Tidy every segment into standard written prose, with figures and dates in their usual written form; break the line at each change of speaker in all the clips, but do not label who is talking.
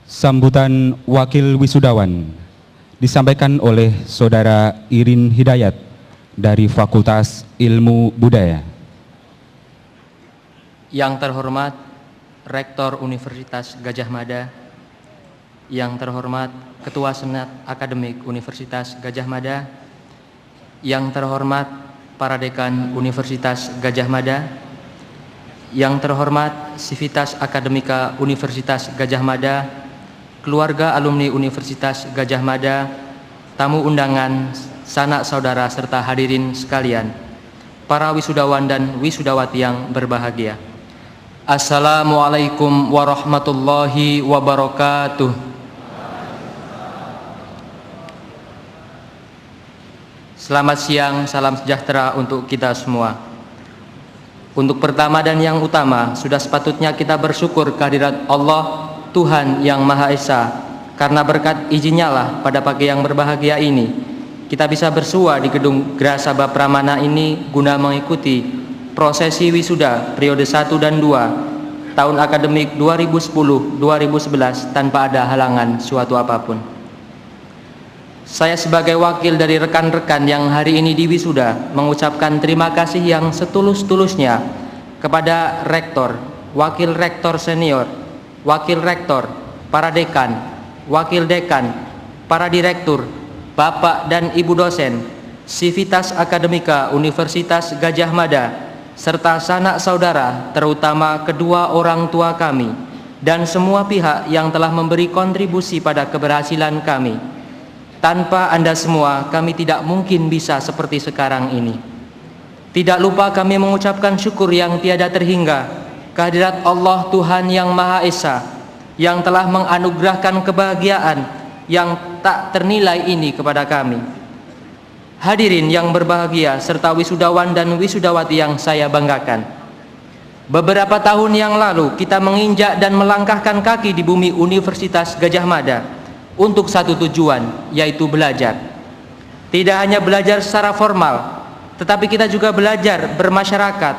Sambutan Wakil Wisudawan disampaikan oleh Saudara Irin Hidayat dari Fakultas Ilmu Budaya.
Yang terhormat Rektor Universitas Gadjah Mada, yang terhormat Ketua Senat Akademik Universitas Gadjah Mada, yang terhormat para Dekan Universitas Gadjah Mada, yang terhormat Sivitas Akademika Universitas Gadjah Mada, keluarga alumni Universitas Gadjah Mada, tamu undangan, sanak saudara serta hadirin sekalian, para wisudawan dan wisudawati yang berbahagia. Assalamualaikum warahmatullahi wabarakatuh. Selamat siang, salam sejahtera untuk kita semua. Untuk pertama dan yang utama, sudah sepatutnya kita bersyukur kehadirat Allah Tuhan yang Maha Esa, karena berkat izinnya lah pada pagi yang berbahagia ini kita bisa bersua di gedung Gera Sabha Pramana ini guna mengikuti prosesi wisuda periode 1 dan 2 tahun akademik 2010-2011 tanpa ada halangan suatu apapun. Saya sebagai wakil dari rekan-rekan yang hari ini diwisuda mengucapkan terima kasih yang setulus-tulusnya kepada rektor, wakil rektor senior, wakil rektor, para dekan, wakil dekan, para direktur, bapak dan ibu dosen, Sivitas Akademika Universitas Gadjah Mada, serta sanak saudara, terutama kedua orang tua kami, dan semua pihak yang telah memberi kontribusi pada keberhasilan kami. Tanpa Anda semua, kami tidak mungkin bisa seperti sekarang ini. Tidak lupa kami mengucapkan syukur yang tiada terhingga kehadirat Allah Tuhan yang Maha Esa, yang telah menganugerahkan kebahagiaan yang tak ternilai ini kepada kami. Hadirin yang berbahagia serta wisudawan dan wisudawati yang saya banggakan, beberapa tahun yang lalu kita menginjak dan melangkahkan kaki di bumi Universitas Gadjah Mada untuk satu tujuan, yaitu belajar. Tidak hanya belajar secara formal, tetapi kita juga belajar bermasyarakat,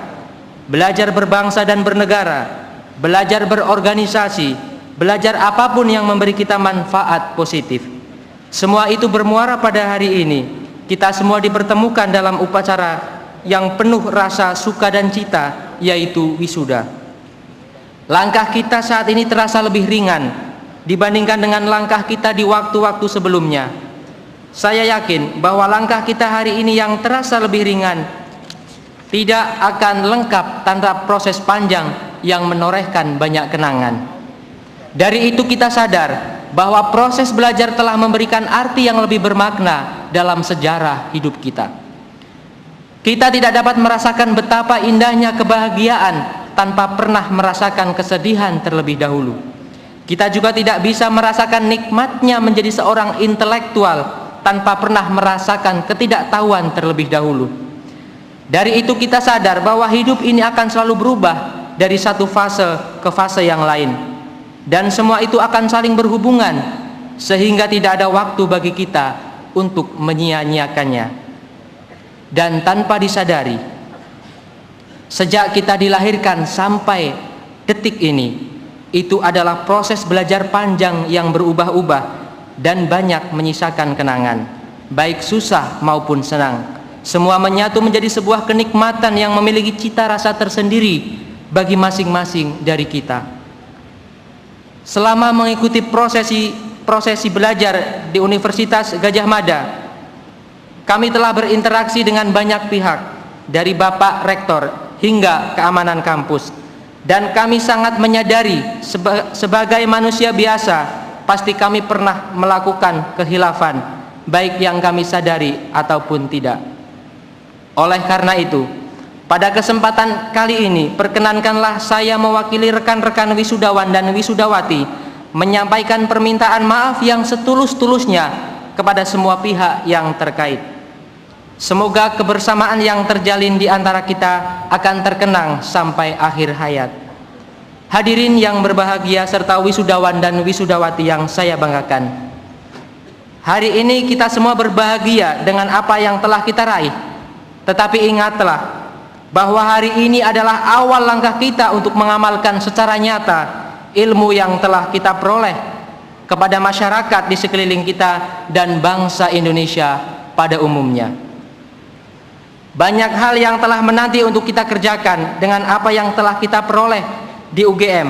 belajar berbangsa dan bernegara, belajar berorganisasi, belajar apapun yang memberi kita manfaat positif. Semua itu bermuara pada hari ini. Kita semua dipertemukan dalam upacara yang penuh rasa suka dan cita, yaitu wisuda. Langkah kita saat ini terasa lebih ringan dibandingkan dengan langkah kita di waktu-waktu sebelumnya. Saya yakin bahwa langkah kita hari ini yang terasa lebih ringan tidak akan lengkap tanpa proses panjang yang menorehkan banyak kenangan. Dari itu kita sadar bahwa proses belajar telah memberikan arti yang lebih bermakna dalam sejarah hidup kita. Kita tidak dapat merasakan betapa indahnya kebahagiaan tanpa pernah merasakan kesedihan terlebih dahulu. Kita juga tidak bisa merasakan nikmatnya menjadi seorang intelektual tanpa pernah merasakan ketidaktahuan terlebih dahulu. Dari itu kita sadar bahwa hidup ini akan selalu berubah dari satu fase ke fase yang lain, dan semua itu akan saling berhubungan sehingga tidak ada waktu bagi kita untuk menyia-nyiakannya. Dan tanpa disadari, sejak kita dilahirkan sampai detik ini, itu adalah proses belajar panjang yang berubah-ubah dan banyak menyisakan kenangan, baik susah maupun senang. Semua menyatu menjadi sebuah kenikmatan yang memiliki cita rasa tersendiri bagi masing-masing dari kita. Selama mengikuti prosesi belajar di Universitas Gadjah Mada, kami telah berinteraksi dengan banyak pihak, dari Bapak Rektor hingga keamanan kampus. Dan kami sangat menyadari sebagai manusia biasa, pasti kami pernah melakukan khilafan, baik yang kami sadari ataupun tidak. Oleh karena itu, pada kesempatan kali ini, perkenankanlah saya mewakili rekan-rekan wisudawan dan wisudawati menyampaikan permintaan maaf yang setulus-tulusnya kepada semua pihak yang terkait. Semoga kebersamaan yang terjalin di antara kita akan terkenang sampai akhir hayat. Hadirin yang berbahagia serta wisudawan dan wisudawati yang saya banggakan, hari ini kita semua berbahagia dengan apa yang telah kita raih. Tetapi ingatlah bahwa hari ini adalah awal langkah kita untuk mengamalkan secara nyata ilmu yang telah kita peroleh kepada masyarakat di sekeliling kita dan bangsa Indonesia pada umumnya. Banyak hal yang telah menanti untuk kita kerjakan dengan apa yang telah kita peroleh di UGM.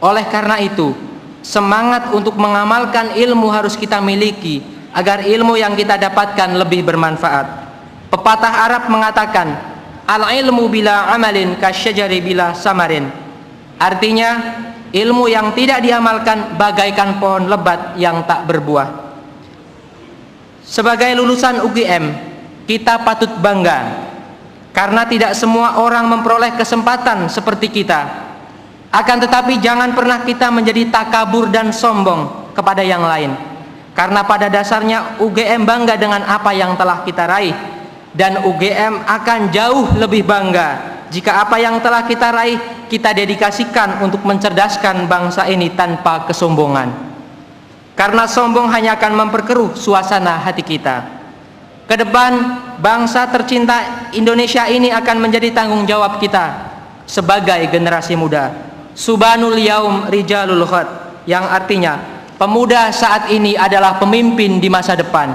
Oleh karena itu, semangat untuk mengamalkan ilmu harus kita miliki agar ilmu yang kita dapatkan lebih bermanfaat. Pepatah Arab mengatakan, al-ilmu bila amalin kasyajari bila samarin. Artinya, ilmu yang tidak diamalkan bagaikan pohon lebat yang tak berbuah. Sebagai lulusan UGM, kita patut bangga karena tidak semua orang memperoleh kesempatan seperti kita. Akan tetapi jangan pernah kita menjadi takabur dan sombong kepada yang lain, karena pada dasarnya UGM bangga dengan apa yang telah kita raih, dan UGM akan jauh lebih bangga jika apa yang telah kita raih kita dedikasikan untuk mencerdaskan bangsa ini tanpa kesombongan. Karena sombong hanya akan memperkeruh suasana hati kita. Kedepan, bangsa tercinta Indonesia ini akan menjadi tanggung jawab kita sebagai generasi muda. Subhanul yaum rijalul khat, yang artinya pemuda saat ini adalah pemimpin di masa depan.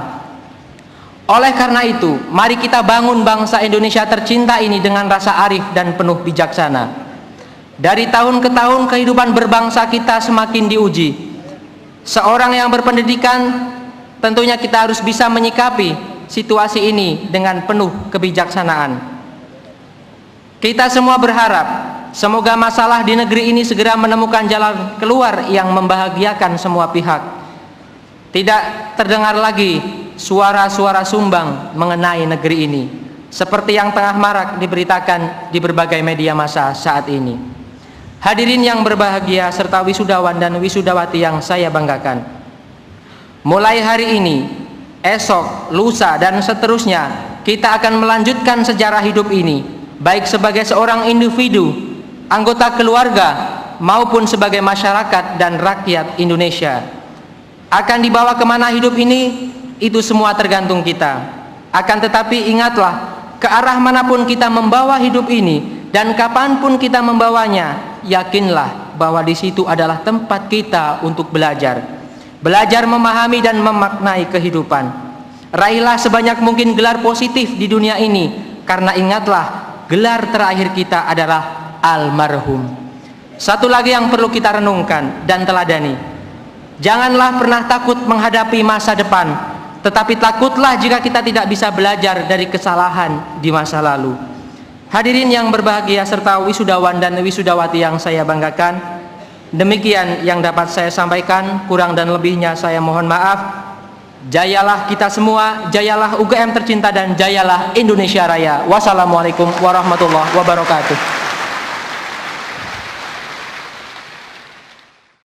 Oleh karena itu, mari kita bangun bangsa Indonesia tercinta ini dengan rasa arif dan penuh bijaksana. Dari tahun ke tahun kehidupan berbangsa kita semakin diuji. Seorang yang berpendidikan tentunya kita harus bisa menyikapi situasi ini dengan penuh kebijaksanaan. Kita semua berharap semoga masalah di negeri ini segera menemukan jalan keluar yang membahagiakan semua pihak. Tidak terdengar lagi suara-suara sumbang mengenai negeri ini seperti yang tengah marak diberitakan di berbagai media massa saat ini. Hadirin yang berbahagia serta wisudawan dan wisudawati yang saya banggakan, mulai hari ini, esok, lusa, dan seterusnya kita akan melanjutkan sejarah hidup ini, baik sebagai seorang individu, anggota keluarga, maupun sebagai masyarakat dan rakyat Indonesia. Akan dibawa kemana hidup ini, itu semua tergantung kita. Akan tetapi ingatlah, ke arah manapun kita membawa hidup ini dan kapanpun kita membawanya, yakinlah bahwa di situ adalah tempat kita untuk belajar memahami dan memaknai kehidupan. Raihlah sebanyak mungkin gelar positif di dunia ini, karena ingatlah gelar terakhir kita adalah almarhum. Satu lagi yang perlu kita renungkan dan teladani, janganlah pernah takut menghadapi masa depan, tetapi takutlah jika kita tidak bisa belajar dari kesalahan di masa lalu. Hadirin yang berbahagia serta wisudawan dan wisudawati yang saya banggakan, demikian yang dapat saya sampaikan, kurang dan lebihnya saya mohon maaf. Jayalah kita semua, jayalah UGM tercinta, dan jayalah Indonesia Raya. Wassalamualaikum warahmatullahi wabarakatuh.